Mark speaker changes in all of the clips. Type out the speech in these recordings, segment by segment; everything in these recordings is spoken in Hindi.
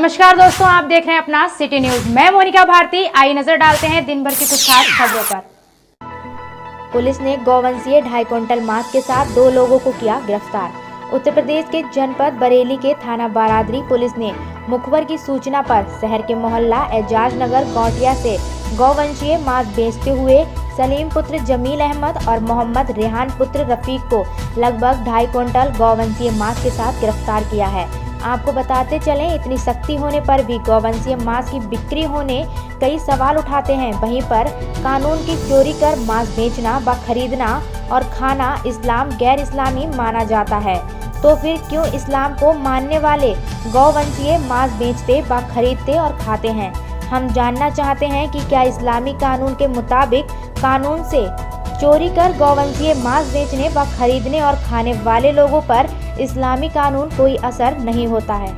Speaker 1: नमस्कार दोस्तों, आप देख रहे हैं अपना सिटी न्यूज। मैं मोनिका भारती। आइए नजर डालते हैं दिन भर की कुछ खास खबरों पर।
Speaker 2: पुलिस ने गौवंशीय 2.5 क्विंटल मांस के साथ 2 लोगों को किया गिरफ्तार। उत्तर प्रदेश के जनपद बरेली के थाना बारादरी पुलिस ने मुखबर की सूचना पर शहर के मोहल्ला एजाज नगर गौटिया से गौवंशीय मांस बेचते हुए सलीम पुत्र जमील अहमद और मोहम्मद रेहान पुत्र रफीक को लगभग 2.5 क्विंटल गौवंशीय मांस के साथ गिरफ्तार किया है। आपको बताते चलें, इतनी सख्ती होने पर भी गौवंशीय मांस की बिक्री होने कई सवाल उठाते हैं। वहीं पर कानून की चोरी कर मांस बेचना व खरीदना और खाना इस्लाम गैर इस्लामी माना जाता है, तो फिर क्यों इस्लाम को मानने वाले गौवंशीय मांस बेचते व खरीदते और खाते हैं? हम जानना चाहते हैं कि क्या इस्लामी कानून के मुताबिक कानून से चोरी कर गौवंशीय मांस बेचने व खरीदने और खाने वाले लोगों पर इस्लामी कानून कोई असर नहीं होता है।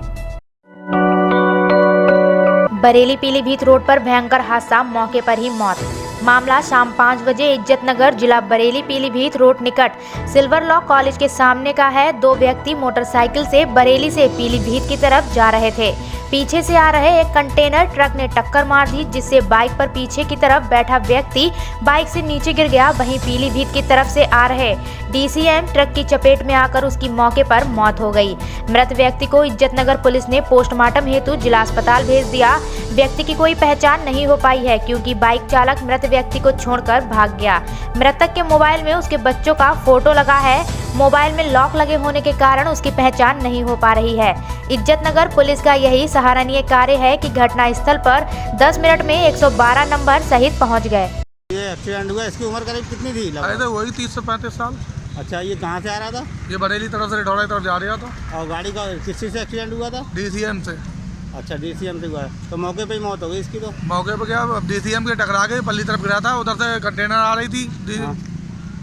Speaker 2: बरेली पीलीभीत रोड पर भयंकर हादसा, मौके पर ही मौत। मामला शाम 5 बजे इज्जत नगर जिला बरेली पीलीभीत रोड निकट सिल्वर लॉ कॉलेज के सामने का है। 2 व्यक्ति मोटरसाइकिल से बरेली से पीलीभीत की तरफ जा रहे थे। पीछे से आ रहे एक कंटेनर ट्रक ने टक्कर मार दी, जिससे बाइक पर पीछे की तरफ बैठा व्यक्ति बाइक से नीचे गिर गया। वहीं पीलीभीत की तरफ से आ रहे DCM ट्रक की चपेट में आकर उसकी मौके पर मौत हो गई। मृत व्यक्ति को इज्जत नगर पुलिस ने पोस्टमार्टम हेतु जिला अस्पताल भेज दिया। व्यक्ति की कोई पहचान नहीं हो पाई है, क्योंकि बाइक चालक मृत व्यक्ति को छोड़कर भाग गया। मृतक के मोबाइल में उसके बच्चों का फोटो लगा है। मोबाइल में लॉक लगे होने के कारण उसकी पहचान नहीं हो पा रही है। इज्जत नगर पुलिस का यही सराहनीय कार्य है कि घटना स्थल पर 10 मिनट में 112 नंबर सहित पहुंच गए।
Speaker 3: ये एक्सीडेंट हुआ, इसकी उम्र करीब कितनी थी?
Speaker 4: वही 30 से 35 साल।
Speaker 3: अच्छा, ये कहाँ से आ रहा था?
Speaker 4: ये बरेली तरफ से ढोड़ा तरफ जा रहा था।
Speaker 3: और गाड़ी का किस चीज़ से एक्सीडेंट हुआ था?
Speaker 4: DCM से।
Speaker 3: अच्छा, DCM से हुआ है। तो मौके पे ही मौत हो गई इसकी? तो
Speaker 4: मौके पे क्या, DCM के टकरा गई, पल्ली तरफ गिरा था, उधर से कंटेनर आ रही थी।
Speaker 3: हाँ।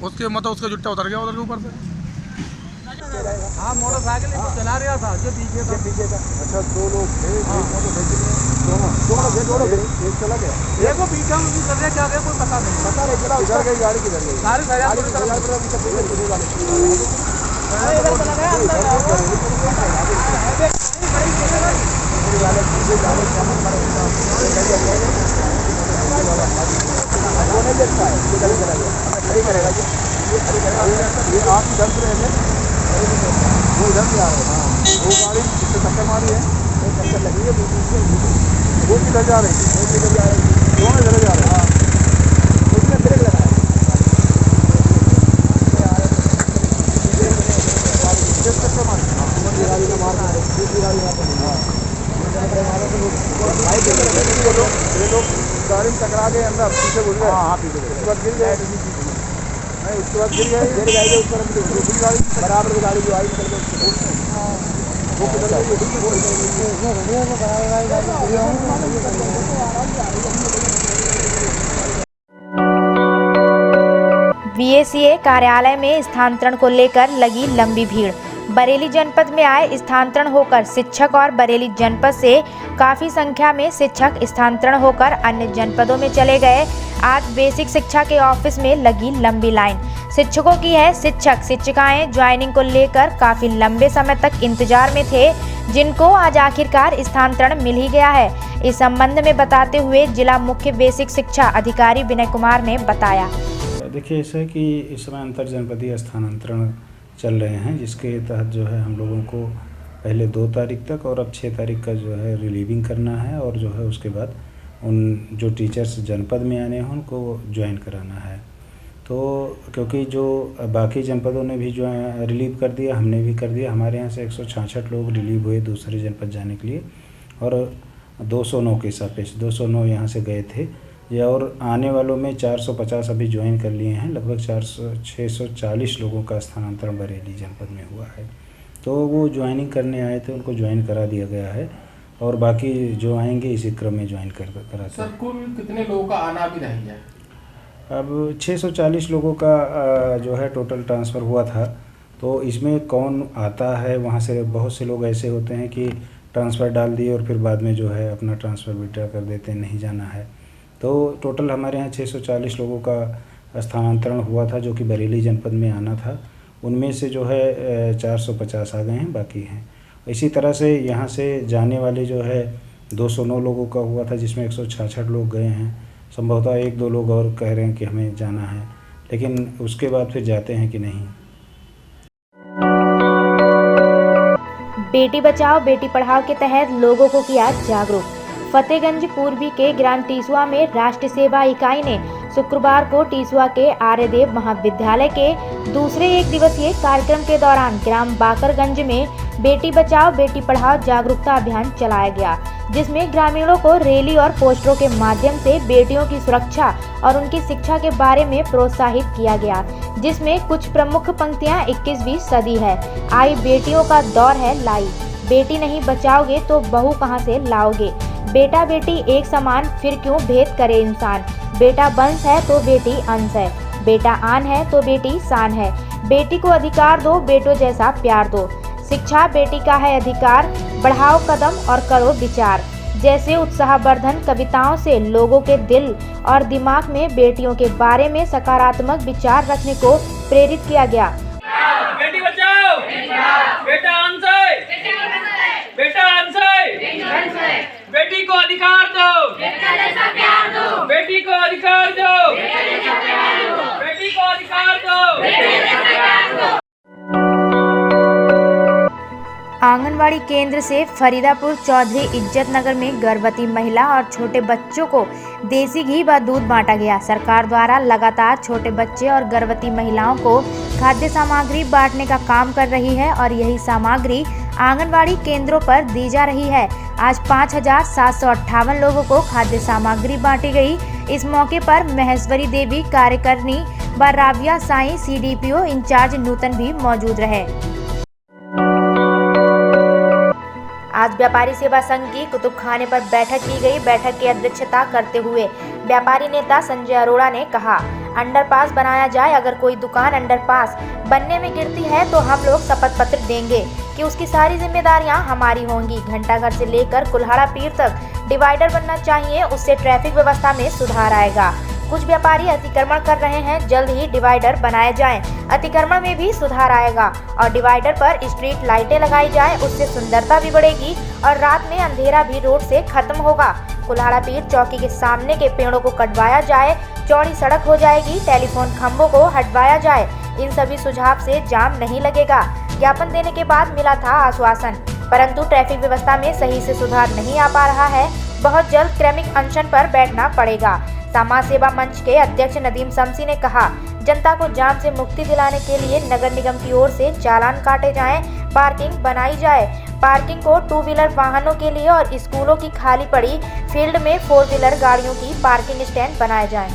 Speaker 4: उसके मतलब उसका जुट्टा उतर गया उधर के ऊपर से।
Speaker 5: हाँ, मोटरसाइकिल चला रहा था जो पीछे था।
Speaker 6: अच्छा, 2 लोग थे, दोनों एक चला गया,
Speaker 5: देखो पीछे में कर रहे क्या कोई पता नहीं
Speaker 6: किधर गई गाड़ी, किधर गई
Speaker 5: गाड़ी
Speaker 6: ये आप इधर से रहे, वो इधर से आ रहे हैं। वो गाड़ी जिससे टक्कर मारी है, टक्कर लगी है, वो किधर जा रही थी? दोनों इधर जा रहे हैं। उसने ब्रेक लगाया, टक्कर मारी, गाड़ी का मार ये लोग गाड़ी में टकरा गए, अंदर पीछे घुस गए। हाँ, पीछे उसके बाद गिर गए। नहीं, उसके बाद गिर गए उस पर दूसरी गाड़ी बराबर गाड़ी जो आई वो किधर
Speaker 2: VACA कार्यालय में स्थानांतरण को लेकर लगी लंबी भीड़। बरेली जनपद में आए स्थानांतरण होकर शिक्षक और बरेली जनपद से काफी संख्या में शिक्षक स्थानांतरण होकर अन्य जनपदों में चले गए। आज बेसिक शिक्षा के ऑफिस में लगी लंबी लाइन शिक्षकों की है। शिक्षक शिक्षिकाएं ज्वाइनिंग को लेकर काफी लंबे समय तक इंतजार में थे, जिनको आज आखिरकार स्थानांतरण मिल ही गया है। इस संबंध में बताते हुए जिला मुख्य बेसिक शिक्षा अधिकारी विनय कुमार ने बताया।
Speaker 7: देखिए, ऐसा है कि इस समय अंतर जनपदीय स्थानांतरण चल रहे हैं, जिसके तहत जो है हम लोगों को पहले 2 तारीख तक और अब 6 तारीख का जो है रिलीविंग करना है, और जो है उसके बाद उन जो टीचर्स जनपद में आने हैं उनको ज्वाइन कराना है। तो क्योंकि जो बाकी जनपदों ने भी जो है रिलीव कर दिया, हमने भी कर दिया। हमारे यहाँ से 166 लोग रिलीव हुए दूसरे जनपद जाने के लिए, और 209 के सापेक्ष 209 यहाँ से गए थे। या और आने वालों में 450 अभी ज्वाइन कर लिए हैं। लगभग 640 लोगों का स्थानांतरण बरेली जनपद में हुआ है। तो वो ज्वाइनिंग करने आए थे, उनको ज्वाइन करा दिया गया है, और बाकी जो आएंगे इसी क्रम में ज्वाइन कराते हैं।
Speaker 5: सर, कुल कितने लोगों का आना भी रह गया?
Speaker 7: अब 640 लोगों का जो है टोटल ट्रांसफ़र हुआ था। तो इसमें कौन आता है, वहाँ से बहुत से लोग ऐसे होते हैं कि ट्रांसफ़र डाल दिए और फिर बाद में जो है अपना ट्रांसफ़र विड्रॉ कर देते हैं, नहीं जाना है। तो टोटल हमारे यहाँ 640 लोगों का स्थानांतरण हुआ था, जो कि बरेली जनपद में आना था। उनमें से जो है 450 आ गए हैं, बाकी हैं। इसी तरह से यहाँ से जाने वाले जो है 209 लोगों का हुआ था, जिसमें 166 लोग गए हैं। संभवतः 1-2 लोग और कह रहे हैं कि हमें जाना है, लेकिन उसके बाद फिर जाते हैं कि नहीं।
Speaker 2: बेटी बचाओ बेटी पढ़ाओ के तहत लोगों को किया जागरूक। फतेहगंज पूर्वी के ग्राम टीसुआ में राष्ट्र सेवा इकाई ने शुक्रवार को टीसुआ के आर्यदेव महाविद्यालय के दूसरे 1 दिवसीय कार्यक्रम के दौरान ग्राम बाकरगंज में बेटी बचाओ बेटी पढ़ाओ जागरूकता अभियान चलाया गया, जिसमें ग्रामीणों को रैली और पोस्टरों के माध्यम से बेटियों की सुरक्षा और उनकी शिक्षा के बारे में प्रोत्साहित किया गया, जिसमें कुछ प्रमुख पंक्तियां 21वीं सदी है। आई बेटियों का दौर है लाई, बेटी नहीं बचाओगे तो बहू कहां से लाओगे, बेटा बेटी एक समान फिर क्यों भेद करे इंसान, बेटा वंश है तो बेटी अंश है, बेटा आन है तो बेटी शान है, बेटी को अधिकार दो बेटों जैसा प्यार दो, शिक्षा बेटी का है अधिकार, बढ़ाओ कदम और करो विचार जैसे उत्साहवर्धन कविताओं से लोगों के दिल और दिमाग में बेटियों के बारे में सकारात्मक विचार रखने को प्रेरित किया गया।
Speaker 5: बेटी बचाओ बेटा अंश है, बेटा अंश है, बेटी को अधिकार दो, बेटी को अधिकार दो, बेटी को अधिकार दो।
Speaker 2: आंगनवाड़ी केंद्र से फरीदापुर चौधरी इज्जत नगर में गर्भवती महिला और छोटे बच्चों को देसी घी व दूध बांटा गया। सरकार द्वारा लगातार छोटे बच्चे और गर्भवती महिलाओं को खाद्य सामग्री बांटने का काम कर रही है और यही सामग्री आंगनवाड़ी केंद्रों पर दी जा रही है। आज 5,758 लोगों को खाद्य सामग्री बांटी गई। इस मौके पर महेश्वरी देवी कार्यकारिणी व राबिया साई CDPO इंचार्ज नूतन भी मौजूद रहे। आज व्यापारी सेवा संघ की कुतुबखाने पर बैठक की गई। बैठक की अध्यक्षता करते हुए व्यापारी नेता संजय अरोड़ा ने कहा, अंडरपास बनाया जाए। अगर कोई दुकान अंडरपास बनने में गिरती है तो हम लोग शपथ पत्र देंगे कि उसकी सारी जिम्मेदारियां हमारी होंगी। घंटाघर से लेकर कुल्हाड़ा पीर तक डिवाइडर बनना चाहिए, उससे ट्रैफिक व्यवस्था में सुधार आएगा। कुछ व्यापारी अतिक्रमण कर रहे हैं, जल्द ही डिवाइडर बनाए जाएं। अतिक्रमण में भी सुधार आएगा और डिवाइडर पर स्ट्रीट लाइटें लगाई जाएं, उससे सुंदरता भी बढ़ेगी और रात में अंधेरा भी रोड से खत्म होगा। कुल्हाड़ा पीर चौकी के सामने के पेड़ों को कटवाया जाए, चौड़ी सड़क हो जाएगी। टेलीफोन खंभों को हटवाया जाए। इन सभी सुझाव से जाम नहीं लगेगा। ज्ञापन देने के बाद मिला था आश्वासन, परंतु ट्रैफिक व्यवस्था में सही से सुधार नहीं आ पा रहा है। बहुत जल्द क्रमिक अनशन पर बैठना पड़ेगा। समाज सेवा मंच के अध्यक्ष नदीम शमसी ने कहा, जनता को जाम से मुक्ति दिलाने के लिए नगर निगम की ओर से चालान काटे जाएं, पार्किंग बनाई जाए। पार्किंग को 2 व्हीलर वाहनों के लिए और स्कूलों की खाली पड़ी फील्ड में 4 व्हीलर गाड़ियों की पार्किंग स्टैंड बनाए जाएं।